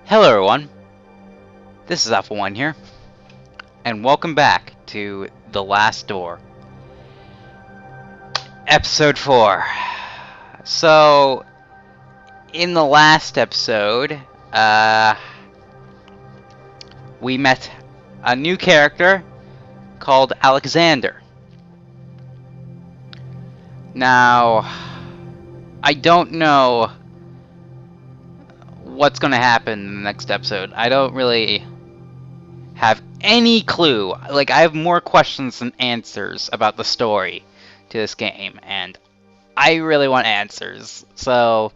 Hello everyone, this is Alpha1 here, and welcome back to The Last Door, Episode 4. So, in the last episode, we met a new character called Alexander. Now, I don't know what's gonna happen in the next episode. I don't really have any clue. Like, I have more questions than answers about the story to this game, and I really want answers. So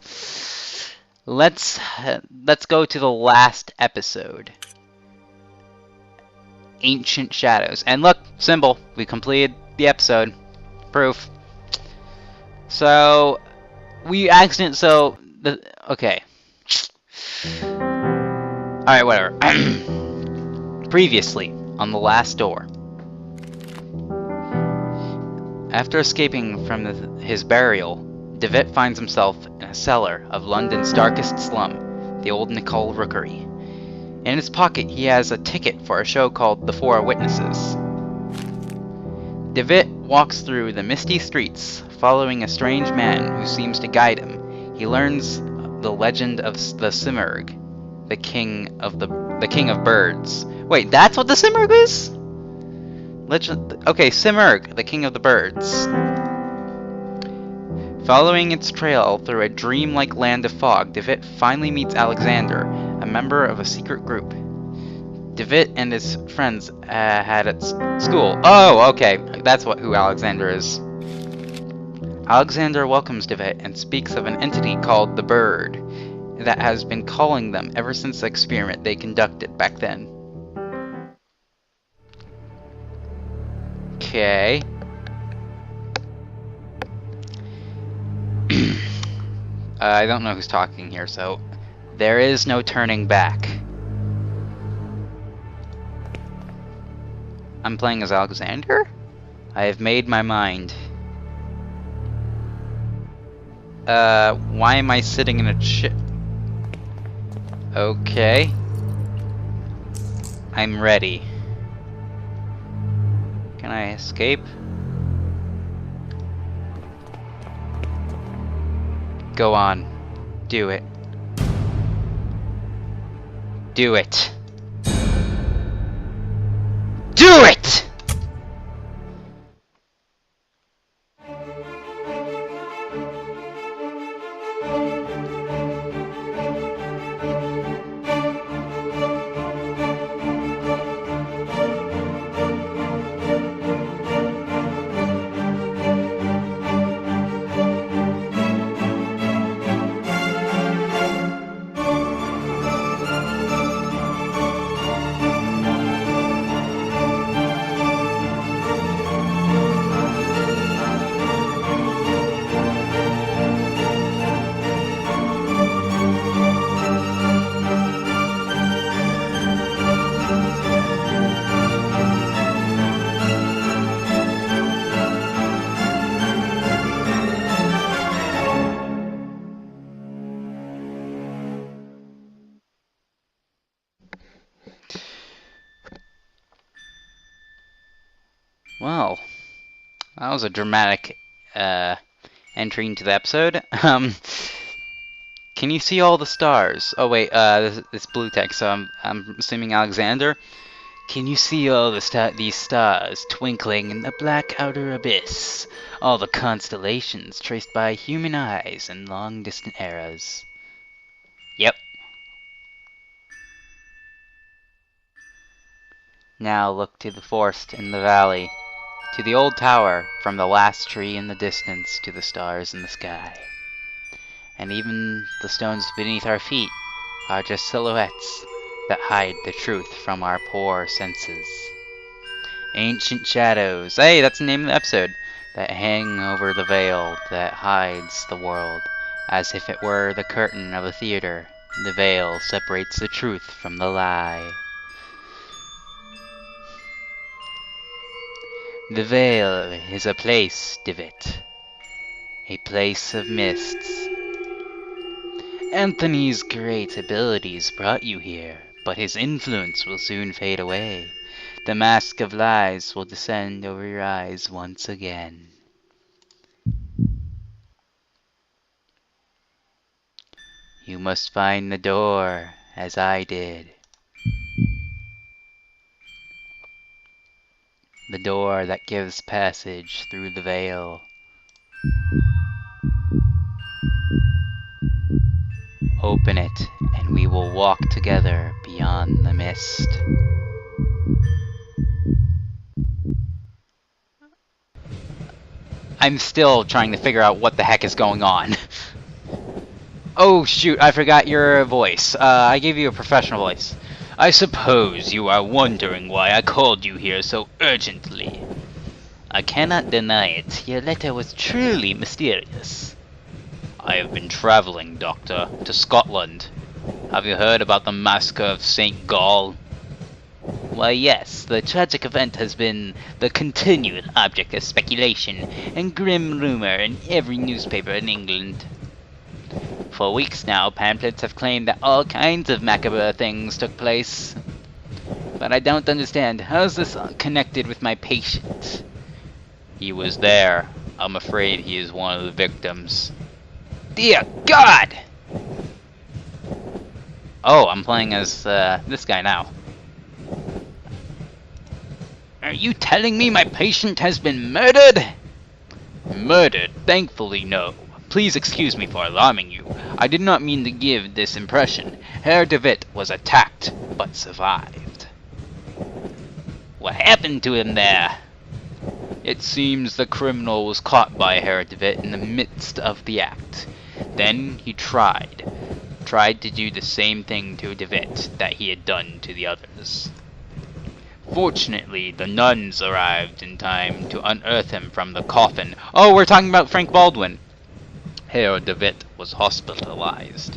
let's go to the last episode. Ancient Shadows. And look, symbol. We completed the episode. Proof. So okay. Alright, whatever. Previously, on The Last Door. After escaping from his burial, DeVitt finds himself in a cellar of London's darkest slum, the Old Nicole Rookery. In his pocket, he has a ticket for a show called The Four Witnesses. DeVitt walks through the misty streets, following a strange man who seems to guide him. He learns the legend of the Simurgh, the king of birds. Wait, that's what the Simurgh is? Legend. Okay, Simurgh, the king of the birds. Following its trail through a dreamlike land of fog, DeVitt finally meets Alexander, a member of a secret group DeVitt and his friends had at school. Oh, okay, that's who Alexander is. Alexander welcomes DeVitt and speaks of an entity called the Bird that has been calling them ever since the experiment they conducted back then. Okay. I don't know who's talking here, so there is no turning back. I'm playing as Alexander? I have made my mind. Why am I sitting in a chair? Okay. I'm ready. Can I escape? Go on. Do it. Do it. Do it! Well, that was a dramatic entry into the episode. Can you see all the stars? Oh wait, this blue text. So I'm assuming Alexander. Can you see all these stars twinkling in the black outer abyss? All the constellations traced by human eyes in long distant eras. Yep. Now look to the forest in the valley. To the old tower, from the last tree in the distance to the stars in the sky. And even the stones beneath our feet are just silhouettes that hide the truth from our poor senses. Ancient shadows, hey, that's the name of the episode, that hang over the veil that hides the world, as if it were the curtain of a theater. The veil separates the truth from the lie. The Vale is a place, DeVitt. A place of mists. Anthony's great abilities brought you here, but his influence will soon fade away. The mask of lies will descend over your eyes once again. You must find the door, as I did. The door that gives passage through the veil. Open it, and we will walk together beyond the mist. I'm still trying to figure out what the heck is going on. Oh shoot, I forgot your voice. I gave you a professional voice. I suppose you are wondering why I called you here so urgently. I cannot deny it, your letter was truly mysterious. I have been traveling, Doctor, to Scotland. Have you heard about the massacre of St. Gall? Why yes, the tragic event has been the continued object of speculation and grim rumor in every newspaper in England. For weeks now, pamphlets have claimed that all kinds of macabre things took place. But I don't understand, how is this connected with my patient? He was there. I'm afraid he is one of the victims. Dear God! Oh, I'm playing as this guy now. Are you telling me my patient has been murdered? Murdered? Thankfully, no. Please excuse me for alarming you. I did not mean to give this impression. Herr de Witt was attacked, but survived. What happened to him there? It seems the criminal was caught by Herr de Witt in the midst of the act. Then he tried to do the same thing to de Witt that he had done to the others. Fortunately, the nuns arrived in time to unearth him from the coffin. Oh, we're talking about Frank Baldwin. Herr de Witt was hospitalized.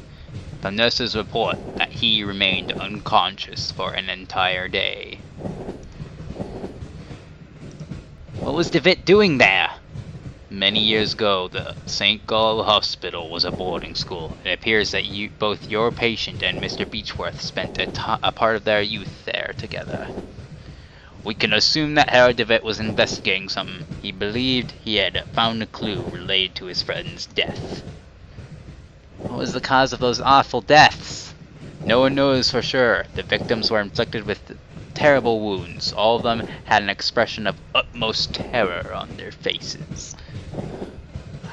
The nurses report that he remained unconscious for an entire day. What was de Witt doing there? Many years ago, the St. Gall Hospital was a boarding school. It appears that both your patient and Mr. Beechworth spent a part of their youth there together. We can assume that Herr de Witt was investigating something. He believed he had found a clue related to his friend's death. What was the cause of those awful deaths? No one knows for sure. The victims were inflicted with terrible wounds. All of them had an expression of utmost terror on their faces.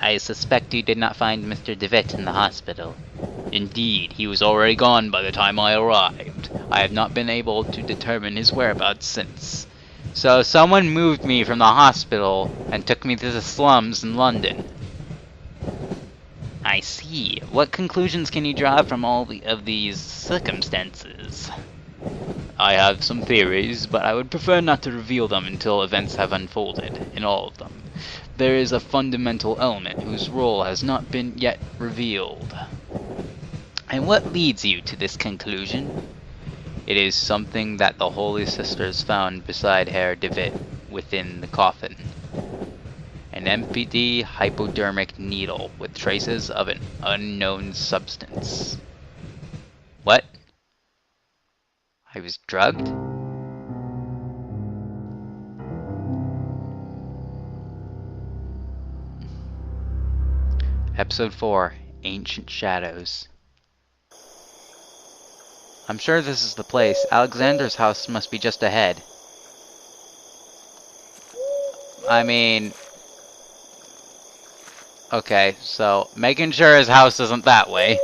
I suspect you did not find Mr. de Witt in the hospital. Indeed, he was already gone by the time I arrived. I have not been able to determine his whereabouts since. So someone moved me from the hospital and took me to the slums in London. I see. What conclusions can you draw from all of these circumstances? I have some theories, but I would prefer not to reveal them until events have unfolded, in all of them. There is a fundamental element whose role has not been yet revealed. And what leads you to this conclusion? It is something that the Holy Sisters found beside Herr de Witt within the coffin. An empty hypodermic needle with traces of an unknown substance. What? I was drugged? Episode 4, Ancient Shadows. I'm sure this is the place. Alexander's house must be just ahead. I mean... Okay, so making sure his house isn't that way.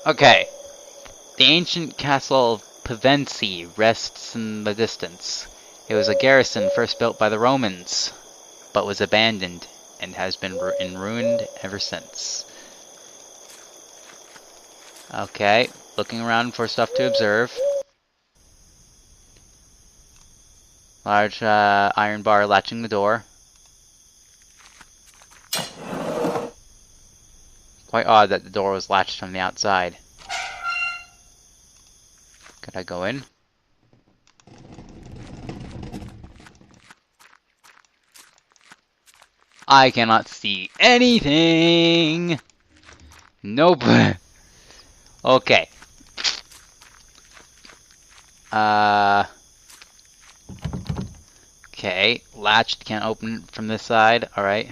Okay. The ancient castle of Pevensey rests in the distance. It was a garrison first built by the Romans, but was abandoned and has been ruined ever since. Okay, looking around for stuff to observe. Large iron bar latching the door. Quite odd that the door was latched from the outside. Could I go in? I cannot see anything. Nope. Okay. Okay. Latched, can't open from this side. Alright.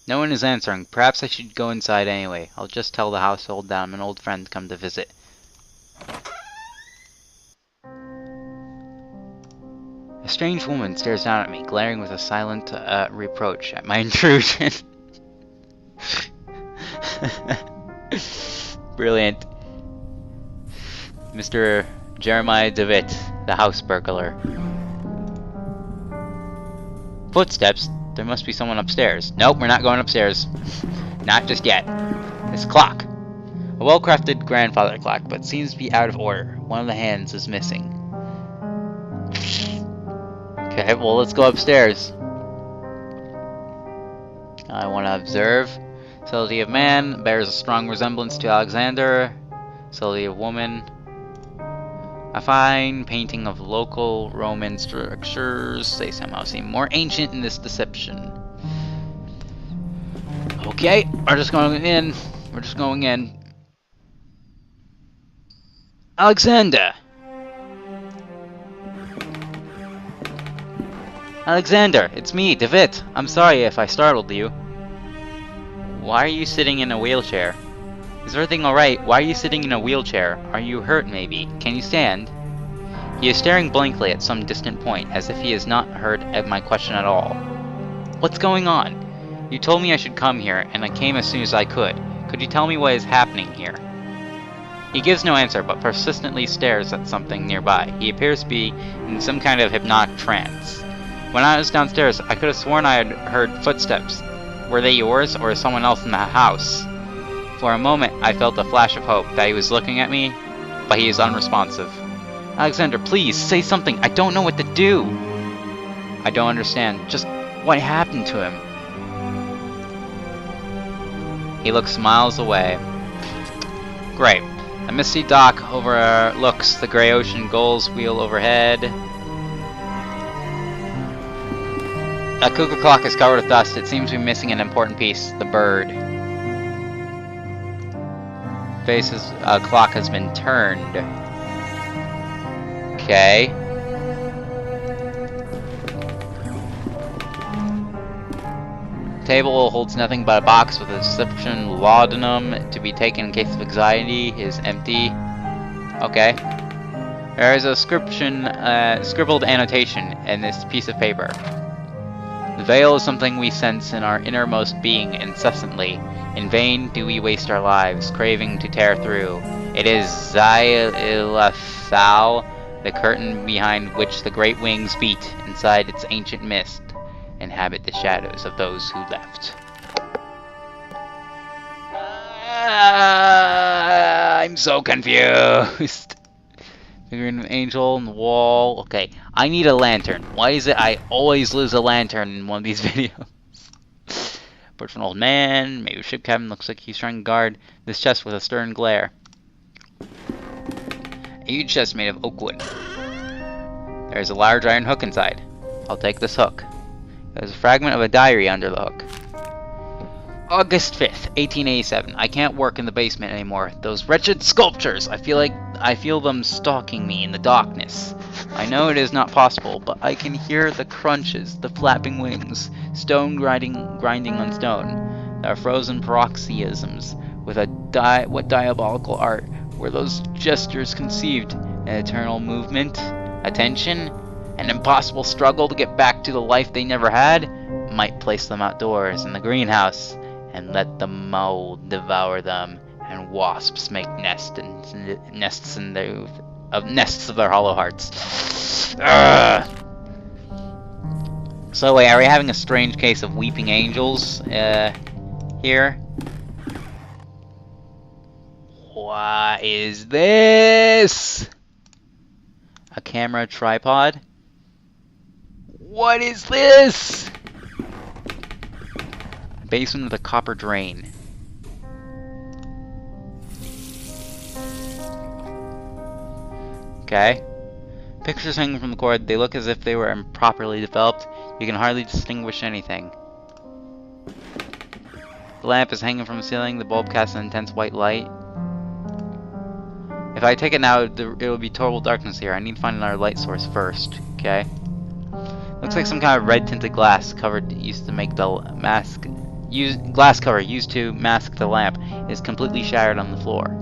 No one is answering. Perhaps I should go inside anyway. I'll just tell the household that I'm an old friend come to visit. A strange woman stares down at me, glaring with a silent reproach at my intrusion. Brilliant. Mr. Jeremiah DeWitt, the house burglar. Footsteps? There must be someone upstairs. Nope, we're not going upstairs. Not just yet. This clock. A well-crafted grandfather clock, but seems to be out of order. One of the hands is missing. Okay, well, let's go upstairs. I want to observe. Facility of man bears a strong resemblance to Alexander. Facility of woman. A fine painting of local Roman structures. They somehow seem more ancient in this deception. Okay, we're just going in. We're just going in. Alexander! Alexander, it's me, DeWitt. I'm sorry if I startled you. Why are you sitting in a wheelchair? Is everything alright? Why are you sitting in a wheelchair? Are you hurt, maybe? Can you stand? He is staring blankly at some distant point, as if he has not heard my question at all. What's going on? You told me I should come here, and I came as soon as I could. Could you tell me what is happening here? He gives no answer, but persistently stares at something nearby. He appears to be in some kind of hypnotic trance. When I was downstairs, I could have sworn I had heard footsteps. Were they yours, or someone else in the house? For a moment, I felt a flash of hope that he was looking at me, but he is unresponsive. Alexander, please, say something. I don't know what to do. I don't understand. Just what happened to him? He looks miles away. Great. A misty dock overlooks the gray ocean, gulls wheel overhead. A cuckoo clock is covered with dust. It seems to be missing an important piece, the bird. Face's clock has been turned. Okay. Table holds nothing but a box with a prescription laudanum to be taken in case of anxiety. Is empty. Okay. There is a scribbled annotation in this piece of paper. The veil is something we sense in our innermost being incessantly. In vain do we waste our lives, craving to tear through. It is Zai-Ilathal, the curtain behind which the great wings beat inside its ancient mist, inhabit the shadows of those who left. I'm so confused. Figurine of an angel on the wall. Okay, I need a lantern. Why is it I always lose a lantern in one of these videos? Portrait of an old man, maybe a ship cabin, looks like he's trying to guard this chest with a stern glare. A huge chest made of oak wood. There's a large iron hook inside. I'll take this hook. There's a fragment of a diary under the hook. August 5th, 1887. I can't work in the basement anymore. Those wretched sculptures! I feel them stalking me in the darkness. I know it is not possible, but I can hear the crunches, the flapping wings, stone grinding on stone. There are frozen paroxysms with what diabolical art were those gestures conceived? An eternal movement? Attention? An impossible struggle to get back to the life they never had? Might place them outdoors in the greenhouse and let the mold devour them, and wasps make nests of their hollow hearts. Ugh. So wait, are we having a strange case of weeping angels here? What is this? A camera tripod? What is this? Basement with a copper drain. Okay. Pictures hanging from the cord, they look as if they were improperly developed. You can hardly distinguish anything. The lamp is hanging from the ceiling, the bulb casts an intense white light. If I take it now, it will be total darkness here. I need to find another light source first, okay? Looks like some kind of red tinted glass covered used to make the mask. Glass cover used to mask the lamp is completely shattered on the floor.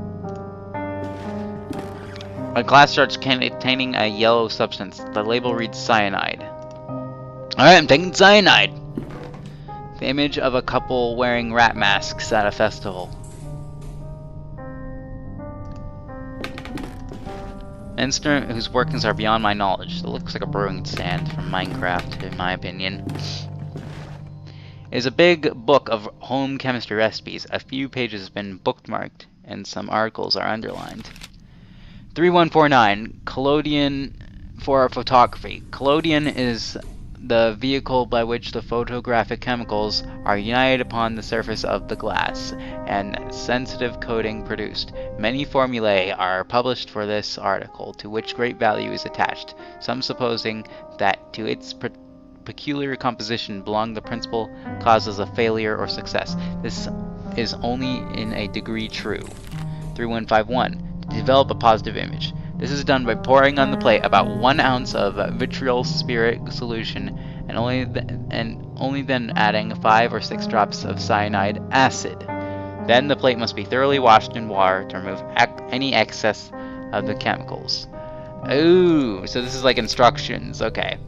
A glass jar containing a yellow substance. The label reads cyanide. Alright, I'm taking cyanide! The image of a couple wearing rat masks at a festival. An instrument whose workings are beyond my knowledge. It looks like a brewing stand from Minecraft, in my opinion. It is a big book of home chemistry recipes. A few pages have been bookmarked, and some articles are underlined. 3149, collodion for photography. Collodion is the vehicle by which the photographic chemicals are united upon the surface of the glass and sensitive coating produced. Many formulae are published for this article, to which great value is attached, some supposing that to its peculiar composition belong the principal causes of failure or success. This is only in a degree true. 3151. To develop a positive image. This is done by pouring on the plate about 1 ounce of vitriol spirit solution and only then adding 5 or 6 drops of cyanide acid. Then the plate must be thoroughly washed in water to remove any excess of the chemicals. Ooh, so this is like instructions. Okay.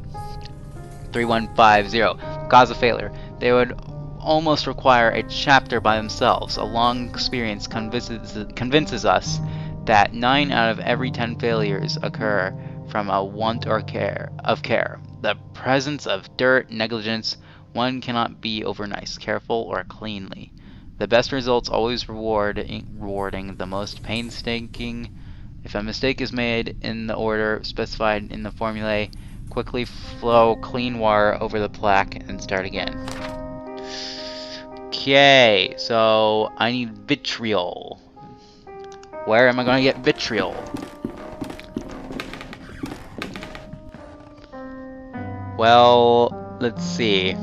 3150. Cause of failure. They would almost require a chapter by themselves. A long experience convinces us that 9 out of every 10 failures occur from a want or care. The presence of dirt, negligence, one cannot be overnice, careful, or cleanly. The best results always rewarding the most painstaking. If a mistake is made in the order specified in the formulae, quickly flow clean water over the plaque and start again. Okay, so I need vitriol. Where am I going to get vitriol? Well, let's see.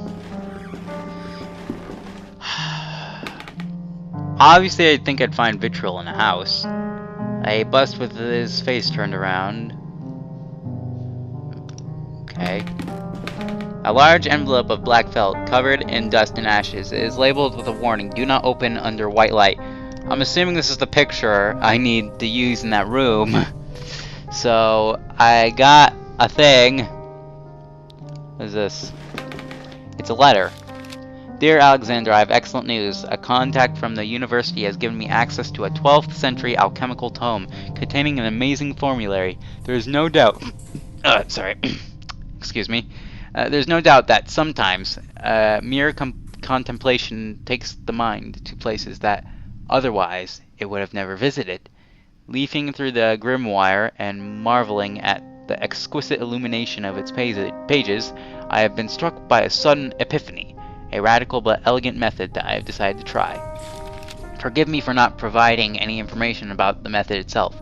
Obviously, I think I'd find vitriol in a house. A bust with his face turned around. Okay. A large envelope of black felt, covered in dust and ashes. It is labeled with a warning, do not open under white light. I'm assuming this is the picture I need to use in that room. So, I got a thing. What is this? It's a letter. Dear Alexander, I have excellent news. A contact from the university has given me access to a 12th century alchemical tome containing an amazing formulary. There is no doubt... sorry. Excuse me. There's no doubt that sometimes mere contemplation takes the mind to places that otherwise it would have never visited. Leafing through the grimoire and marveling at the exquisite illumination of its pages, I have been struck by a sudden epiphany, a radical but elegant method that I have decided to try. Forgive me for not providing any information about the method itself.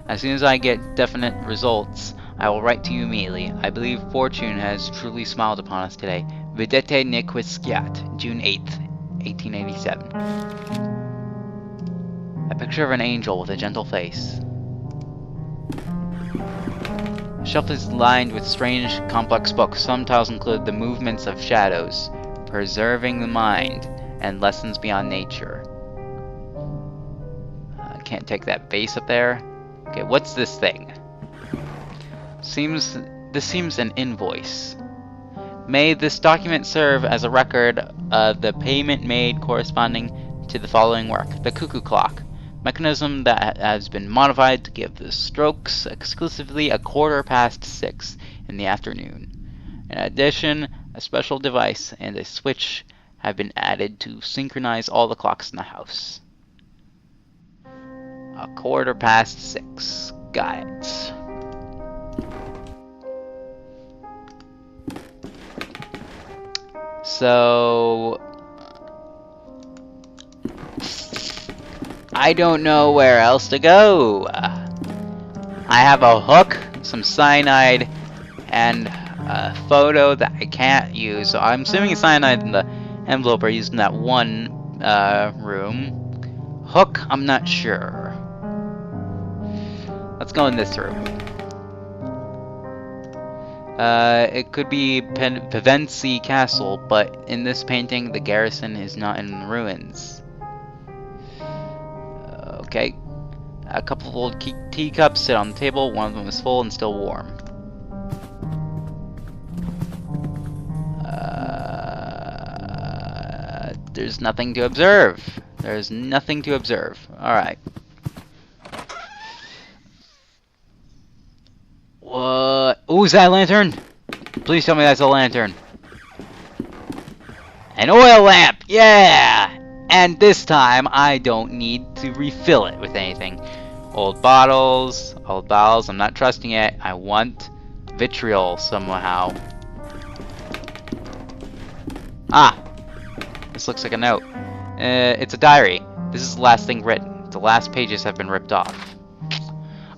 As soon as I get definite results, I will write to you immediately. I believe fortune has truly smiled upon us today. Videte ne quisquiat, June 8th, 1887. A picture of an angel with a gentle face. The shelf is lined with strange, complex books. Some titles include The Movements of Shadows, Preserving the Mind, and Lessons Beyond Nature. I can't take that vase up there. Okay, what's this thing? This seems an invoice. May this document serve as a record of the payment made corresponding to the following work. The cuckoo clock. Mechanism that has been modified to give the strokes exclusively 6:15 in the afternoon. In addition, a special device and a switch have been added to synchronize all the clocks in the house. 6:15. Got it. So I don't know where else to go. I have a hook, some cyanide, and a photo that I can't use. So I'm assuming cyanide in the envelope are used in that one room. Hook, I'm not sure. Let's go in this room. It could be Pevensey Castle, but in this painting, the garrison is not in ruins. Okay. A couple of old teacups sit on the table. One of them is full and still warm. There's nothing to observe. There's nothing to observe. Alright. What? Ooh, is that a lantern? Please tell me that's a lantern. An oil lamp! Yeah! And this time, I don't need to refill it with anything. Old bottles, I'm not trusting it. I want vitriol somehow. Ah! This looks like a note. It's a diary. This is the last thing written. The last pages have been ripped off.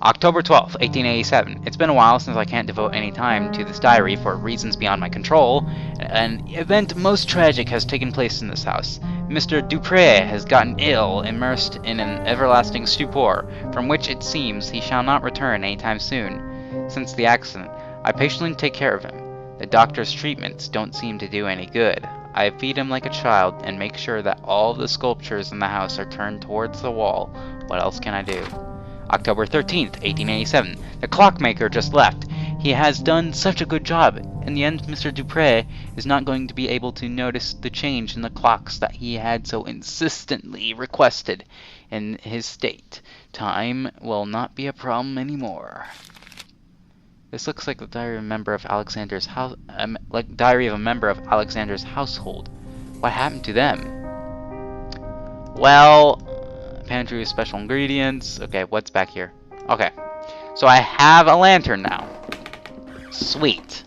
October 12th, 1887. It's been a while since I can't devote any time to this diary for reasons beyond my control. An event most tragic has taken place in this house. Mr. Dupre has gotten ill, immersed in an everlasting stupor, from which it seems he shall not return any time soon. Since the accident, I patiently take care of him. The doctor's treatments don't seem to do any good. I feed him like a child and make sure that all the sculptures in the house are turned towards the wall. What else can I do? October 13th, 1887. The clockmaker just left. He has done such a good job. In the end, Mr. Dupre is not going to be able to notice the change in the clocks that he had so insistently requested. In his state, time will not be a problem anymore. This looks like the diary of a member of Alexander's house, diary of a member of Alexander's household. What happened to them? Well, pantry with special ingredients. Okay, what's back here? Okay, so I have a lantern now. Sweet.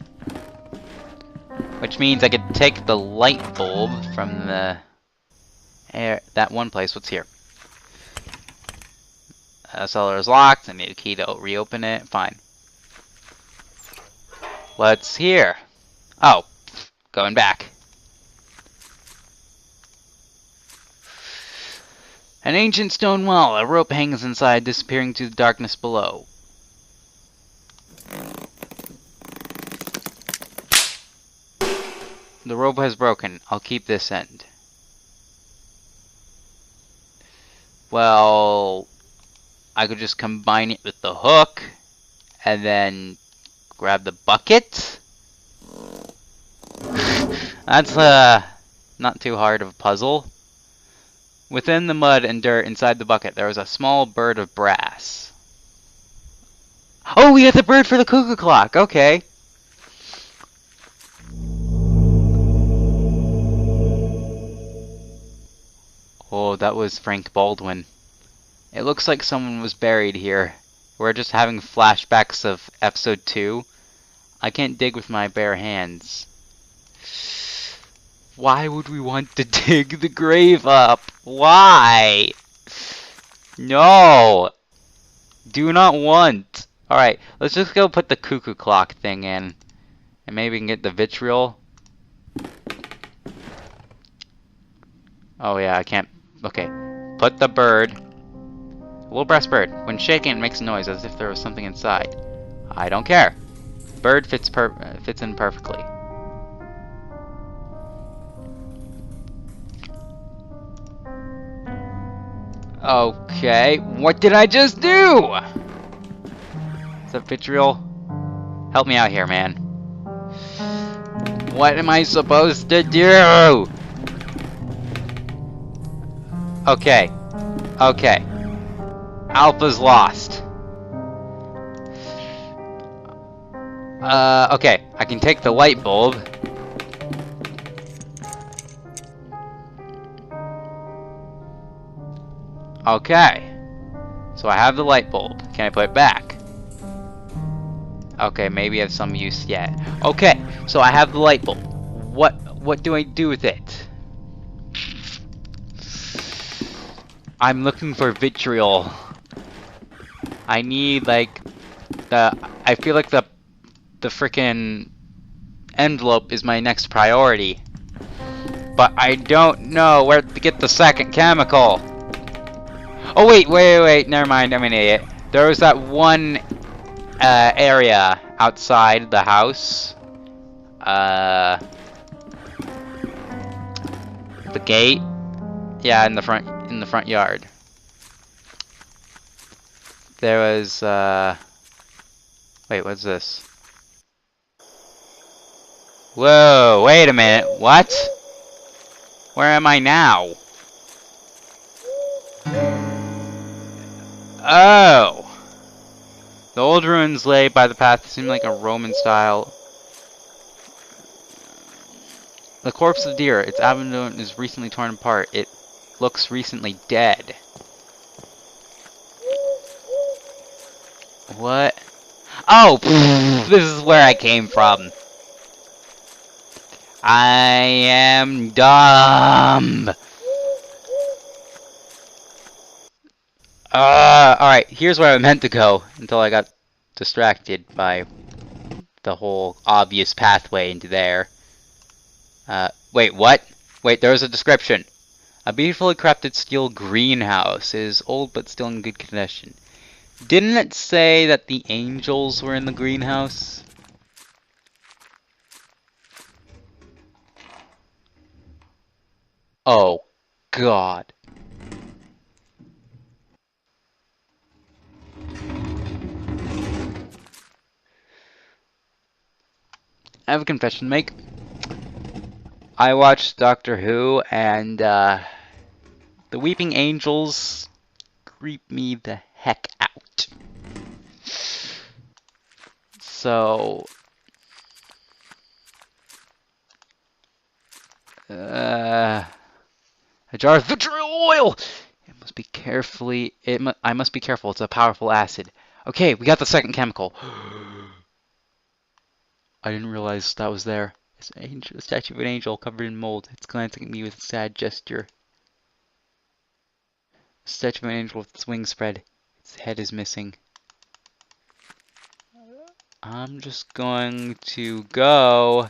Which means I could take the light bulb from the that one place. What's here? Cellar is locked. I need a key to reopen it. Fine. What's here? Oh, going back. An ancient stone wall. A rope hangs inside, disappearing to the darkness below. The rope has broken. I'll keep this end. Well, I could just combine it with the hook and then grab the bucket. That's not too hard of a puzzle. Within the mud and dirt inside the bucket, there was a small bird of brass. Oh, we got the bird for the cuckoo clock. Okay. Oh, that was Frank Baldwin. It looks like someone was buried here. We're just having flashbacks of episode 2. I can't dig with my bare hands. Why would we want to dig the grave up? Why? No! Do not want. Alright, let's just go put the cuckoo clock thing in. And maybe we can get the vitriol. Oh yeah, I can't. Okay. Put the bird. A little brass bird. When shaken, it makes a noise as if there was something inside. I don't care. Bird fits in perfectly. Okay, what did I just do? Is that vitriol? Help me out here, man. What am I supposed to do? Okay. Okay. Alpha's lost. Okay. I can take the light bulb. Okay. So I have the light bulb. Can I put it back? Okay, maybe I have some use yet. Okay, so I have the light bulb. What do I do with it? I'm looking for vitriol. I need like I I feel like the frickin' envelope is my next priority. But I don't know where to get the second chemical. Oh wait, never mind, I'm an idiot. There was that one area outside the house. The gate. Yeah, in the front yard. There was wait, what's this? Whoa, wait a minute, what? Where am I now? Oh! The old ruins lay by the path seem like a Roman style. The corpse of deer, its abdomen is recently torn apart. It looks recently dead. What? Oh! This is where I came from. I am dumb! Alright, here's where I meant to go until I got distracted by the whole obvious pathway into there. Wait, what? Wait, there was a description. A beautifully crafted steel greenhouse. It is old but still in good condition. Didn't it say that the angels were in the greenhouse? Oh, God. I have a confession to make. I watched Doctor Who, and the Weeping Angels creep me the heck out. So, a jar of vitriol oil. It must be carefully. I must be careful. It's a powerful acid. Okay, we got the second chemical. I didn't realize that was there. It's a statue of an angel covered in mold. It's glancing at me with a sad gesture. A statue of an angel with its wings spread. Its head is missing. I'm just going to go.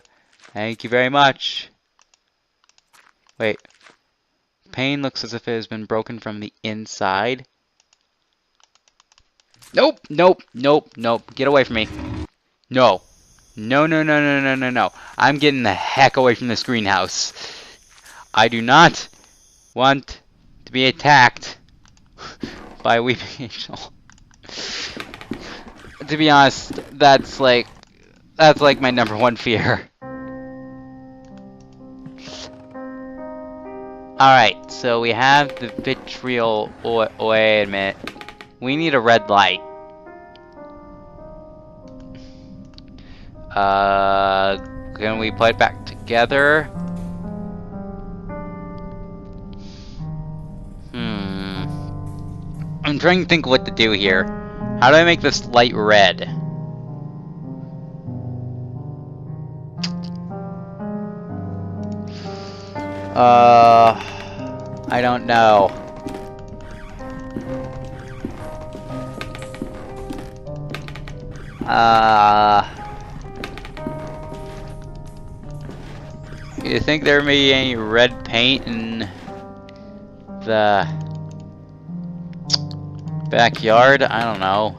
Thank you very much. Wait. Pane looks as if it has been broken from the inside. Nope, nope, nope, nope. Get away from me. No. No, no, no, no, no, no, no. I'm getting the heck away from this greenhouse. I do not want to be attacked by a weeping angel. To be honest, that's like my number one fear. Alright, so we have the vitriol oil. Wait a minute. We need a red light. Can we put it back together? I'm trying to think what to do here. How do I make this light red? I don't know. You think there may be any red paint in the backyard? I don't know.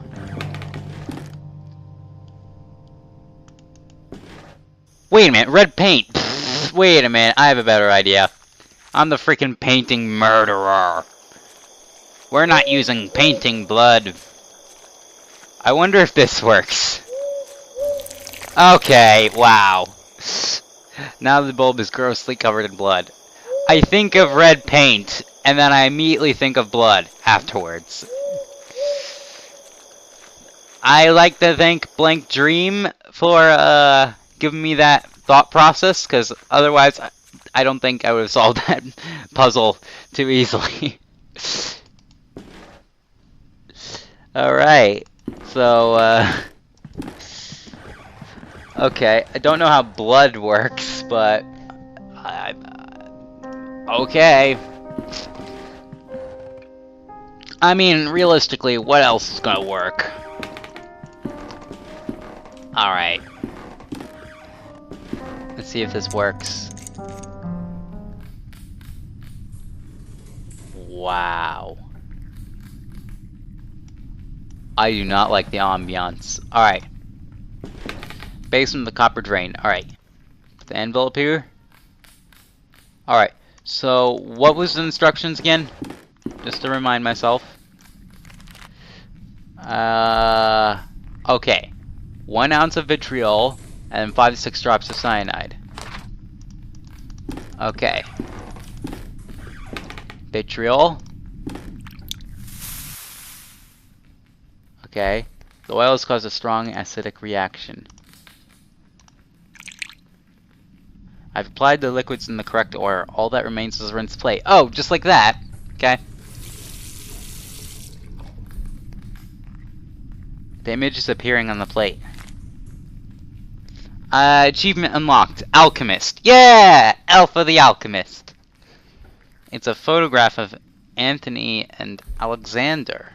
Wait a minute, red paint! Wait a minute, I have a better idea. I'm the freaking painting murderer. We're not using painting blood. I wonder if this works. Okay, wow. Now the bulb is grossly covered in blood. I think of red paint, and then I immediately think of blood afterwards. I like to thank Blank Dream for giving me that thought process, because otherwise I don't think I would have solved that puzzle too easily. Alright, so okay, I don't know how blood works, but okay. I mean, realistically, what else is gonna work? Alright. Let's see if this works. Wow. I do not like the ambiance. Alright. Basement of the copper drain. Alright. Put the anvil up here. Alright. So, what was the instructions again? Just to remind myself. Okay. 1 ounce of vitriol and 5 to 6 drops of cyanide. Okay. Vitriol. Okay. The oils cause a strong acidic reaction. I've applied the liquids in the correct order. All that remains is rinse plate. Oh, just like that. Okay. The image is appearing on the plate. Achievement unlocked. Alchemist. Yeah! Alpha the Alchemist. It's a photograph of Anthony and Alexander.